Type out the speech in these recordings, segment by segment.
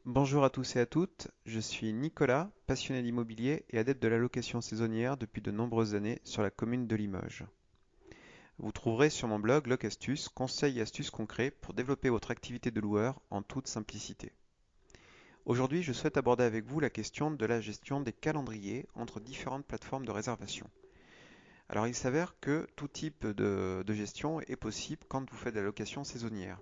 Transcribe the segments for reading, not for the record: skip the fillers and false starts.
Bonjour à tous et à toutes, je suis Nicolas, passionné d'immobilier et adepte de la location saisonnière depuis de nombreuses années sur la commune de Limoges. Vous trouverez sur mon blog Locastuce conseils et astuces concrets pour développer votre activité de loueur en toute simplicité. Aujourd'hui, je souhaite aborder avec vous la question de la gestion des calendriers entre différentes plateformes de réservation. Alors, il s'avère que tout type de gestion est possible quand vous faites de la location saisonnière.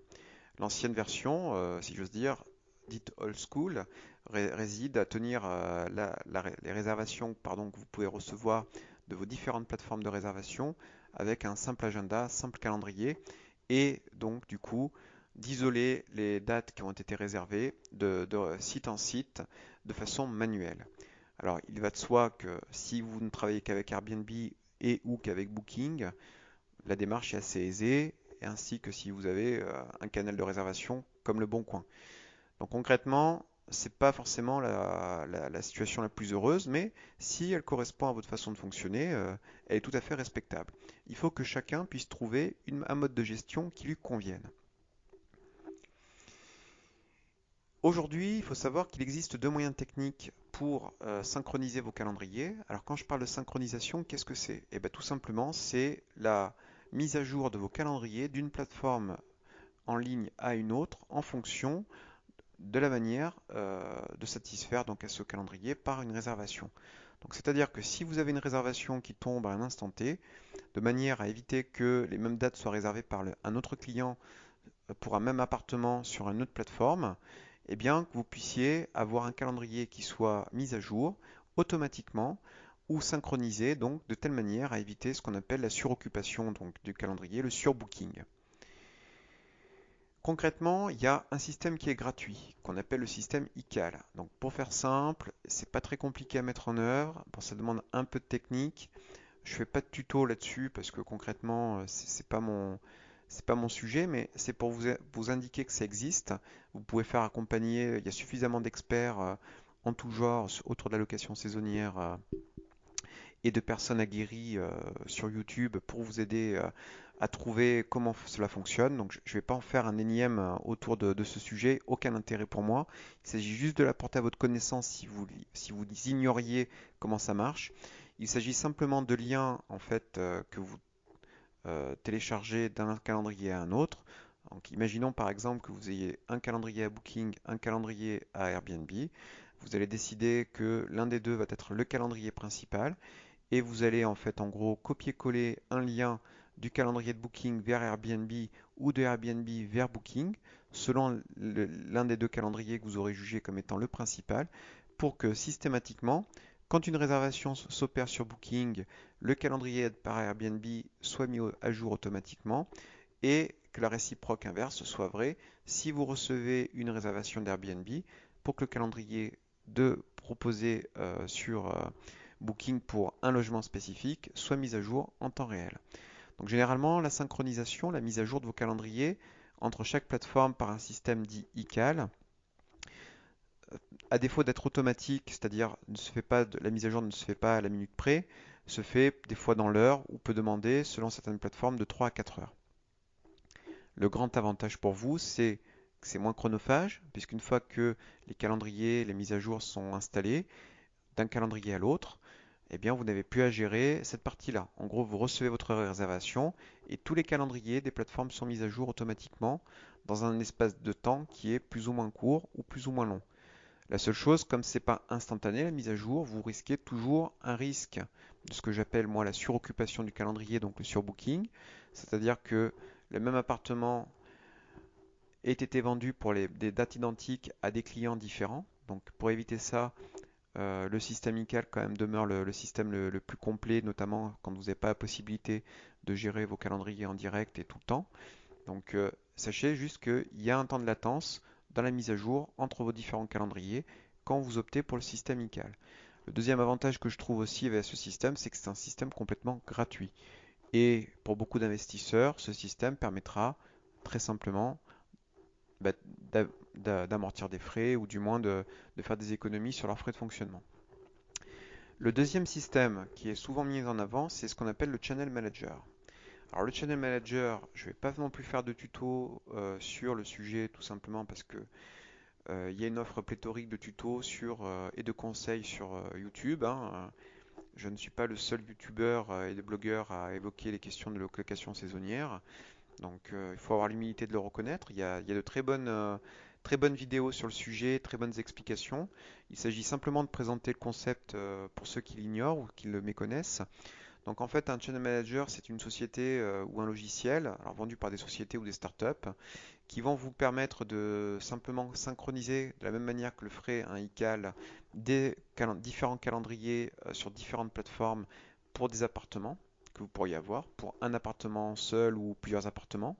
L'ancienne version, si j'ose dire, dite old school, réside à tenir les réservations pardon, que vous pouvez recevoir de vos différentes plateformes de réservation avec un simple agenda, un simple calendrier et donc du coup d'isoler les dates qui ont été réservées de site en site de façon manuelle. Alors il va de soi que si vous ne travaillez qu'avec Airbnb et ou qu'avec Booking, la démarche est assez aisée, ainsi que si vous avez un canal de réservation comme le Bon Coin. Donc concrètement, c'est pas forcément la situation la plus heureuse, mais si elle correspond à votre façon de fonctionner, elle est tout à fait respectable. Il faut que chacun puisse trouver un mode de gestion qui lui convienne. Aujourd'hui, il faut savoir qu'il existe deux moyens techniques pour synchroniser vos calendriers. Alors quand je parle de synchronisation, qu'est-ce que c'est? Eh bien tout simplement, c'est la mise à jour de vos calendriers d'une plateforme en ligne à une autre en fonction de la manière de satisfaire donc à ce calendrier par une réservation. Donc c'est-à-dire que si vous avez une réservation qui tombe à un instant T, de manière à éviter que les mêmes dates soient réservées par un autre client pour un même appartement sur une autre plateforme, eh bien que vous puissiez avoir un calendrier qui soit mis à jour automatiquement ou synchronisé donc de telle manière à éviter ce qu'on appelle la suroccupation donc du calendrier, le surbooking. Concrètement, il y a un système qui est gratuit, qu'on appelle le système ICAL. Donc pour faire simple, c'est pas très compliqué à mettre en œuvre. Bon, ça demande un peu de technique. Je fais pas de tuto là-dessus parce que concrètement, c'est pas mon sujet, mais c'est pour vous indiquer que ça existe. Vous pouvez faire accompagner, il y a suffisamment d'experts en tout genre autour de la location saisonnière et de personnes aguerries sur YouTube pour vous aider à trouver comment cela fonctionne. Donc je ne vais pas en faire un énième autour de ce sujet, aucun intérêt pour moi. Il s'agit juste de l'apporter à votre connaissance si vous ignoriez comment ça marche. Il s'agit simplement de liens en fait que vous téléchargez d'un calendrier à un autre. Donc imaginons par exemple que vous ayez un calendrier à Booking, un calendrier à Airbnb. Vous allez décider que l'un des deux va être le calendrier principal et vous allez en fait en gros copier-coller un lien du calendrier de Booking vers Airbnb ou de Airbnb vers Booking selon l'un des deux calendriers que vous aurez jugé comme étant le principal pour que systématiquement quand une réservation s'opère sur Booking, le calendrier par Airbnb soit mis à jour automatiquement et que la réciproque inverse soit vraie si vous recevez une réservation d'Airbnb pour que le calendrier de proposer sur Booking pour un logement spécifique soit mis à jour en temps réel. Donc généralement, la synchronisation, la mise à jour de vos calendriers entre chaque plateforme par un système dit ICAL, à défaut d'être automatique, c'est-à-dire la mise à jour ne se fait pas à la minute près, se fait des fois dans l'heure ou peut demander, selon certaines plateformes, de 3 à 4 heures. Le grand avantage pour vous, c'est que c'est moins chronophage, puisqu'une fois que les calendriers, les mises à jour sont installées, d'un calendrier à l'autre, eh bien, vous n'avez plus à gérer cette partie-là. En gros, vous recevez votre réservation et tous les calendriers des plateformes sont mis à jour automatiquement dans un espace de temps qui est plus ou moins court ou plus ou moins long. La seule chose, comme ce n'est pas instantané la mise à jour, vous risquez toujours un risque de ce que j'appelle moi la suroccupation du calendrier, donc le surbooking, c'est-à-dire que le même appartement ait été vendu pour des dates identiques à des clients différents. Donc pour éviter ça, le système ICAL quand même demeure le système le plus complet, notamment quand vous n'avez pas la possibilité de gérer vos calendriers en direct et tout le temps. Donc sachez juste qu'il y a un temps de latence dans la mise à jour entre vos différents calendriers quand vous optez pour le système ICAL. Le deuxième avantage que je trouve aussi avec ce système, c'est que c'est un système complètement gratuit. Et pour beaucoup d'investisseurs, ce système permettra très simplement bah, d'amortir des frais ou du moins de faire des économies sur leurs frais de fonctionnement. Le deuxième système qui est souvent mis en avant, c'est ce qu'on appelle le Channel Manager. Alors le Channel Manager, je ne vais pas non plus faire de tuto sur le sujet tout simplement parce que Il y a une offre pléthorique de tutos et de conseils sur YouTube, hein. Je ne suis pas le seul youtubeur et de blogueur à évoquer les questions de location saisonnière. Donc il faut avoir l'humilité de le reconnaître. Il y a de très bonnes vidéos sur le sujet, très bonnes explications. Il s'agit simplement de présenter le concept pour ceux qui l'ignorent ou qui le méconnaissent. Donc en fait, un channel manager, c'est une société ou un logiciel, alors vendu par des sociétés ou des startups, qui vont vous permettre de simplement synchroniser de la même manière que le ferait un iCal différents calendriers sur différentes plateformes pour des appartements que vous pourriez avoir, pour un appartement seul ou plusieurs appartements.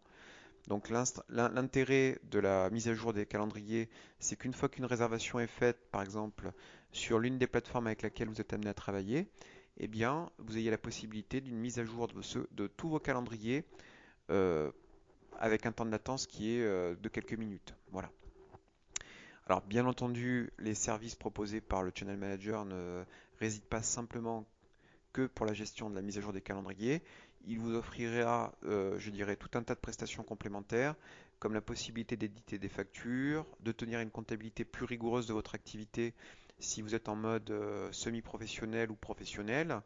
Donc l'intérêt de la mise à jour des calendriers, c'est qu'une fois qu'une réservation est faite, par exemple sur l'une des plateformes avec laquelle vous êtes amené à travailler, eh bien, vous ayez la possibilité d'une mise à jour de tous vos calendriers euh, avec un temps de latence qui est de quelques minutes. Voilà. Alors, bien entendu, les services proposés par le Channel Manager ne résident pas simplement que pour la gestion de la mise à jour des calendriers. Il vous offrira, je dirais, tout un tas de prestations complémentaires, comme la possibilité d'éditer des factures, de tenir une comptabilité plus rigoureuse de votre activité si vous êtes en mode semi-professionnel ou professionnel.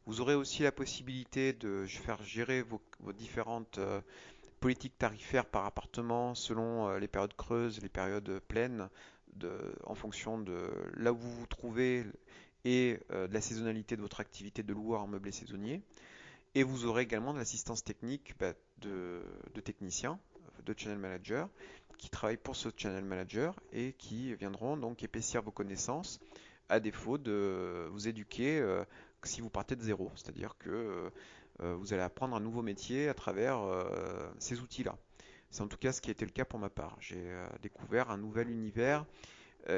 Vous aurez aussi la possibilité de faire gérer vos différentes politiques tarifaires par appartement selon les périodes creuses, les périodes pleines, en fonction de là où vous vous trouvez et de la saisonnalité de votre activité de loueur en meublé saisonnier. Et vous aurez également de l'assistance technique de techniciens, de channel manager, qui travaillent pour ce channel manager et qui viendront donc épaissir vos connaissances à défaut de vous éduquer si vous partez de zéro. C'est-à-dire que vous allez apprendre un nouveau métier à travers ces outils-là. C'est en tout cas ce qui a été le cas pour ma part. J'ai découvert un nouvel univers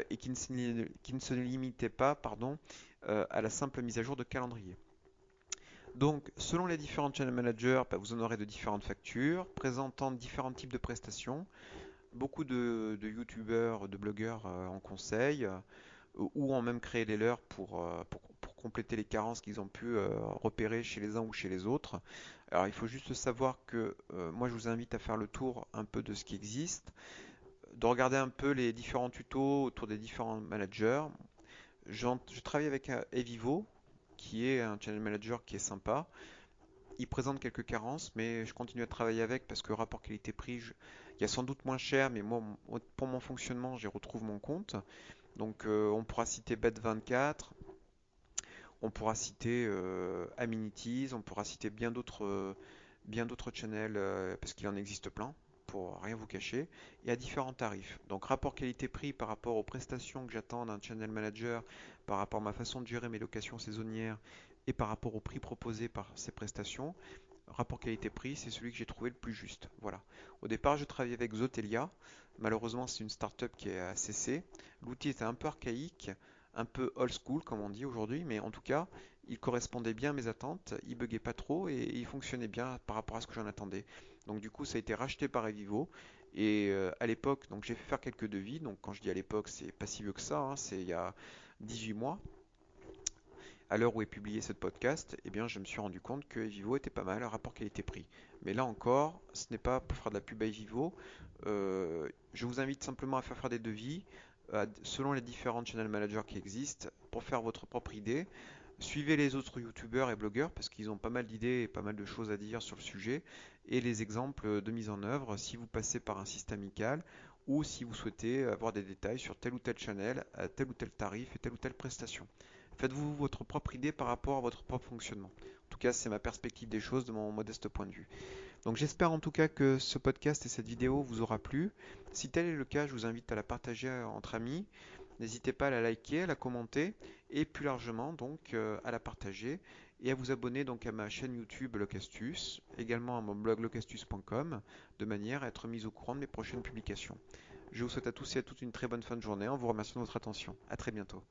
et qui ne se limitait pas, pardon, à la simple mise à jour de calendrier. Donc, selon les différents channel managers, bah, vous en aurez de différentes factures présentant différents types de prestations. Beaucoup de youtubeurs, de blogueurs en conseil ou ont même créé les leurs pour compléter les carences qu'ils ont pu repérer chez les uns ou chez les autres. Alors, il faut juste savoir que moi, je vous invite à faire le tour un peu de ce qui existe, de regarder un peu les différents tutos autour des différents managers. Je travaille avec Evivo, qui est un channel manager qui est sympa. Il présente quelques carences, mais je continue à travailler avec parce que rapport qualité-prix, il y a sans doute moins cher, mais moi, pour mon fonctionnement, j'y retrouve mon compte. Donc, on pourra citer Bet24, on pourra citer Amenities, on pourra citer bien d'autres channels parce qu'il en existe plein, pour rien vous cacher, et à différents tarifs. Donc, rapport qualité-prix par rapport aux prestations que j'attends d'un channel manager, par rapport à ma façon de gérer mes locations saisonnières et par rapport au prix proposé par ces prestations, rapport qualité-prix, c'est celui que j'ai trouvé le plus juste. Voilà. Au départ, je travaillais avec Zotelia. Malheureusement, c'est une startup qui a cessé. L'outil était un peu archaïque, un peu old school, comme on dit aujourd'hui, mais en tout cas, il correspondait bien à mes attentes. Il buguait pas trop et il fonctionnait bien par rapport à ce que j'en attendais. Donc, du coup, ça a été racheté par Evivo. Et à l'époque, donc j'ai fait faire quelques devis. Donc, quand je dis à l'époque, c'est pas si vieux que ça, hein, c'est il y a 18 mois à l'heure où est publié ce podcast, eh bien, je me suis rendu compte que Vivo était pas mal, rapport qualité-prix. Mais là encore, ce n'est pas pour faire de la pub à Vivo. Je vous invite simplement à faire des devis selon les différents channel managers qui existent pour faire votre propre idée. Suivez les autres youtubeurs et blogueurs parce qu'ils ont pas mal d'idées et pas mal de choses à dire sur le sujet et les exemples de mise en œuvre si vous passez par un système amical ou si vous souhaitez avoir des détails sur tel ou tel channel, à tel ou tel tarif et telle ou telle prestation. Faites-vous votre propre idée par rapport à votre propre fonctionnement. En tout cas, c'est ma perspective des choses de mon modeste point de vue. Donc j'espère en tout cas que ce podcast et cette vidéo vous aura plu. Si tel est le cas, je vous invite à la partager entre amis. N'hésitez pas à la liker, à la commenter et plus largement donc à la partager et à vous abonner donc à ma chaîne YouTube Locastus, également à mon blog locastus.com de manière à être mis au courant de mes prochaines publications. Je vous souhaite à tous et à toutes une très bonne fin de journée en vous remerciant de votre attention. À très bientôt.